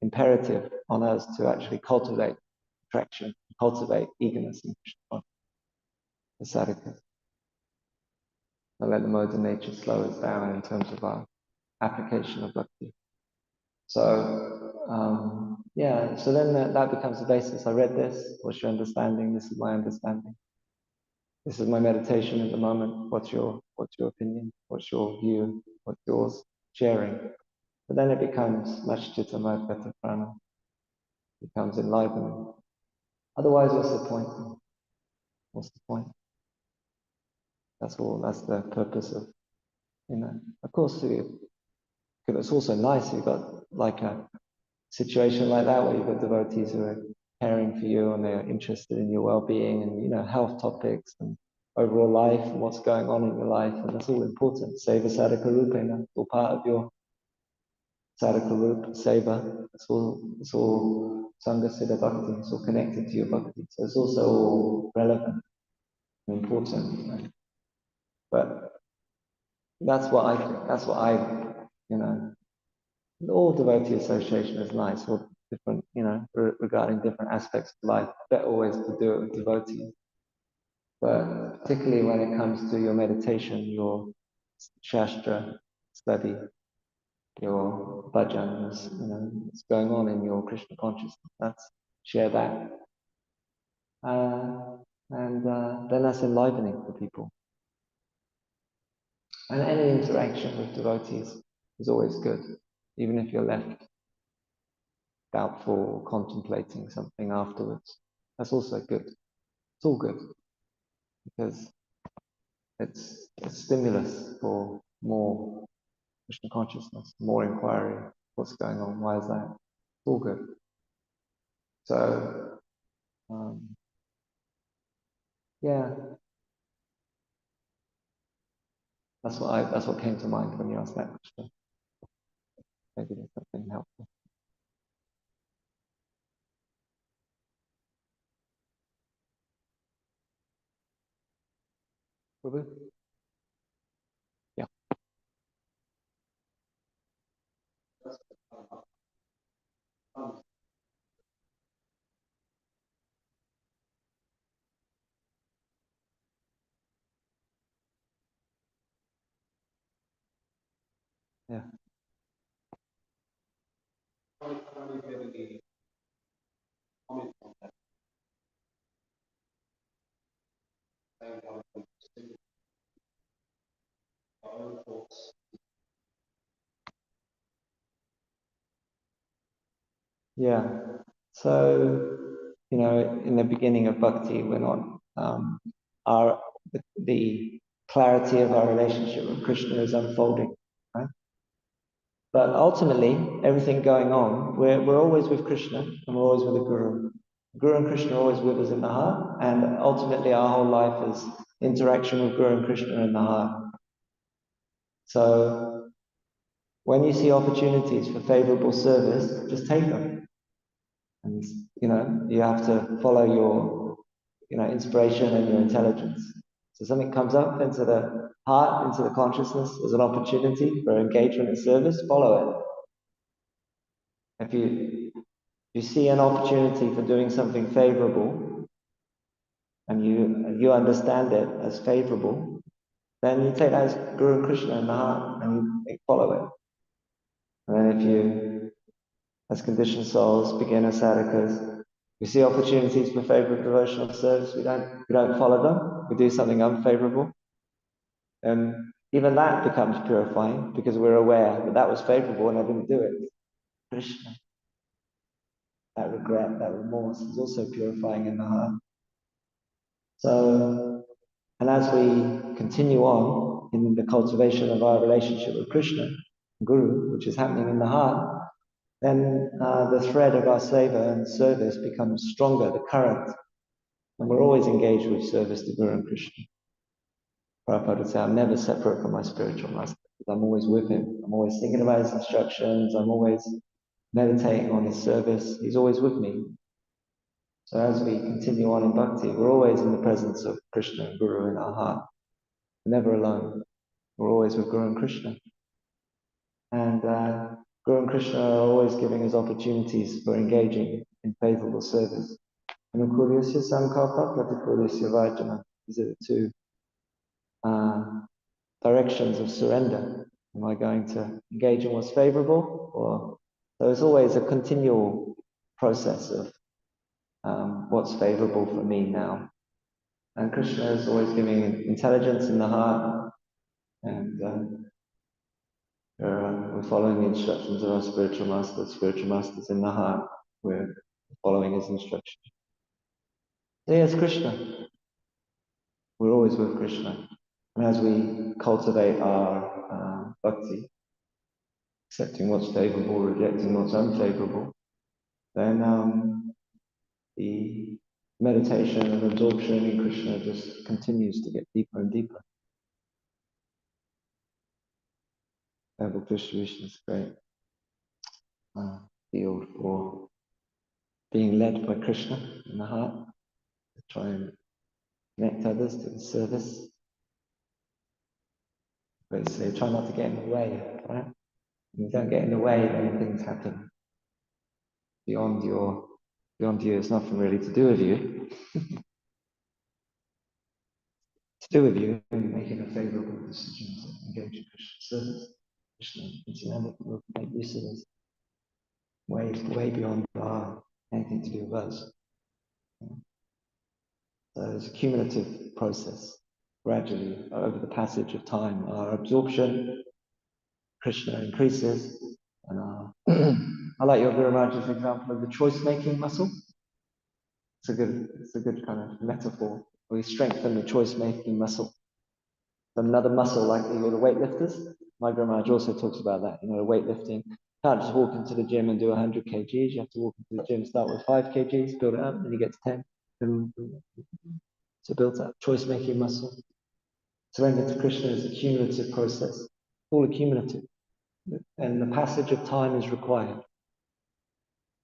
imperative on us to actually cultivate attraction, cultivate eagerness in Krishna consciousness. The sadhakas. And let the modes of nature slow us down in terms of our application of bhakti. So, so then that becomes the basis. I read this. What's your understanding? This is my understanding. This is my meditation at the moment. What's your opinion? What's your view? What's yours? Sharing. But then it becomes much chitta madhvata prana. It becomes enlivening. Otherwise, what's the point? What's the point? That's all. That's the purpose of, Of course, it's also nice. You've got like a situation like that where you've got devotees who are caring for you and they're interested in your well-being and health topics, and overall life and what's going on in your life, and that's all important. Seva sadhaka rupena, it's all part of your sadhaka rupa, seva. It's all sangha siddha bhakti, it's all connected to your bhakti. So it's also all relevant and important. Right? But that's what I think. That's what you know, all devotee association is nice, all different, regarding different aspects of life. Better always to do it with devotees. But particularly when it comes to your meditation, your shastra study, your bhajans, what's going on in your Krishna consciousness. Share that. And then that's enlivening for people. And any interaction with devotees is always good, even if you're left doubtful, contemplating something afterwards. That's also good. It's all good because it's a stimulus for more Krishna consciousness, more inquiry. What's going on? Why is that? It's all good. So, yeah, that's what came to mind when you asked that question. Maybe there's something helpful. Prabhu? Yeah. Yeah. Yeah. So, in the beginning of bhakti, we're not our the clarity of our relationship with Krishna is unfolding, right? But ultimately, everything going on, we're always with Krishna and we're always with the Guru. Guru and Krishna are always with us in the heart, and ultimately our whole life is interaction with Guru and Krishna in the heart. So when you see opportunities for favorable service, just take them. And you have to follow your inspiration and your intelligence. So something comes up into the heart, into the consciousness as an opportunity for engagement and service, follow it. If you see an opportunity for doing something favorable and you understand it as favorable, then you take that as Guru and Krishna in the heart and you follow it. And then if you, as conditioned souls, beginner sadhakas, we see opportunities for favorable devotional service, we don't follow them, we do something unfavorable. And even that becomes purifying because we're aware that that was favorable and I didn't do it. Krishna, that regret, that remorse is also purifying in the heart. So, and as we continue on in the cultivation of our relationship with Krishna, Guru, which is happening in the heart, then the thread of our seva and service becomes stronger, the current, and we're always engaged with service to Guru and Krishna. Prabhupada would say, I'm never separate from my spiritual master. I'm always with him. I'm always thinking about his instructions. I'm always meditating on his service. He's always with me. So as we continue on in bhakti, we're always in the presence of Krishna and Guru in our heart. We're never alone. We're always with Guru and Krishna. And Guru and Krishna are always giving us opportunities for engaging in favorable service. Anukulyasya sankalpa pratikulyasya vajana. These are the two directions of surrender. Am I going to engage in what's favorable? So it's always a continual process of what's favorable for me now. And Krishna is always giving intelligence in the heart, and we're following the instructions of our spiritual master. Spiritual master's in the heart. We're following his instructions. So yes, Krishna. We're always with Krishna. And as we cultivate our bhakti, accepting what's favorable, rejecting what's unfavorable, then the meditation and absorption in Krishna just continues to get deeper and deeper. Bible distribution is great. Field for being led by Krishna in the heart, to try and connect others to his service. But say, try not to get in the way, right? When you don't get in the way, then things happen beyond you. It's nothing really to do with you. To do with you and making a favorable decision to engage in Krishna service. Krishna incidentally will make use of this way beyond anything to do with us. So it's a cumulative process. Gradually, over the passage of time, our absorption, Krishna increases, and I like your Guru Maharaj's example of the choice-making muscle. It's a good kind of metaphor. We strengthen the choice-making muscle. Another muscle, like the weightlifters. My Guru Maharaj also talks about that. The weightlifting. You can't just walk into the gym and do 100 kgs. You have to walk into the gym, start with 5 kgs, build it up, and you get to 10. So built up choice-making muscle. Surrender to Krishna is a cumulative process. It's all accumulative. And the passage of time is required.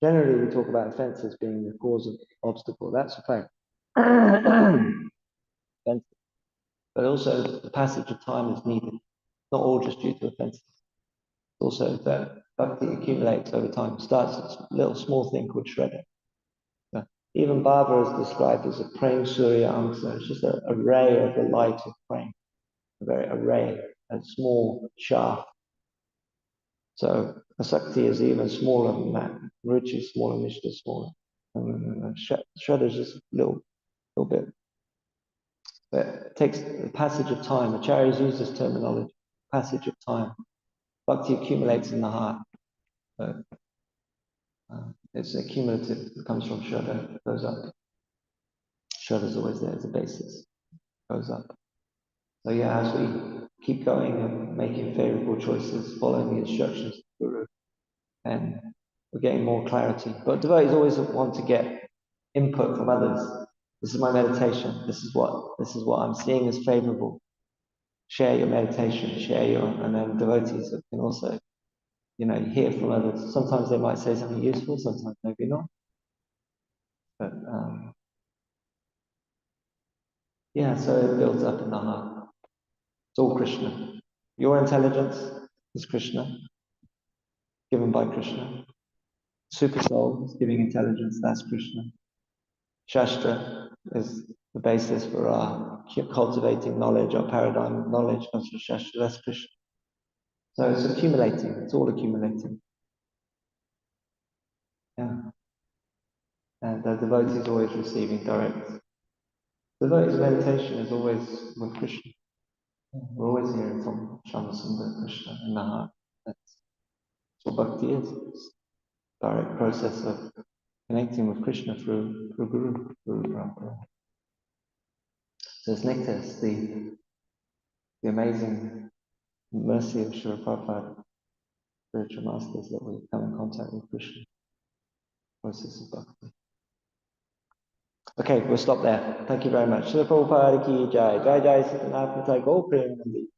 Generally, we talk about offences being the cause of obstacle. That's a fact. But also, the passage of time is needed. Not all just due to offences. Also, that bhakti accumulates over time. It starts as a little small thing called shraddha. Even Baba is described as a praying Surya Amsa. It's just a ray of the light of praying. A ray, a small shaft. So Asakti is even smaller than that. Ruchi is smaller, Nishta is smaller. And Shraddha is just a little bit. But it takes the passage of time. Acharyas use this terminology, passage of time. Bhakti accumulates in the heart. It's accumulative. It comes from Shraddha. It goes up. Shraddha is always there as a basis. It goes up. So yeah, as we keep going and making favorable choices, following the instructions of the Guru, and we're getting more clarity. But devotees always want to get input from others. This is my meditation. This is what I'm seeing as favorable. Share your meditation. And then devotees can also, hear from others. Sometimes they might say something useful. Sometimes maybe not. But so it builds up in the heart. It's all Krishna. Your intelligence is Krishna, given by Krishna. Super soul is giving intelligence, that's Krishna. Shastra is the basis for our cultivating knowledge, our paradigm of knowledge comes from Shastra, that's Krishna. So it's accumulating, it's all accumulating. Yeah. And the devotee is always receiving direct. The devotee's meditation is always with Krishna. We're always hearing from Shamasundara Krishna in the heart. That's what bhakti is. It's a direct process of connecting with Krishna through Guru, through Prabhupada. So it's nectar, the amazing mercy of Srila Prabhupada, spiritual masters, that we come in contact with Krishna, process of bhakti. Okay, we'll stop there. Thank you very much. Srila Prabhupada ki jai. Jai Jai Sitanath Nitai Gaur Premanandi.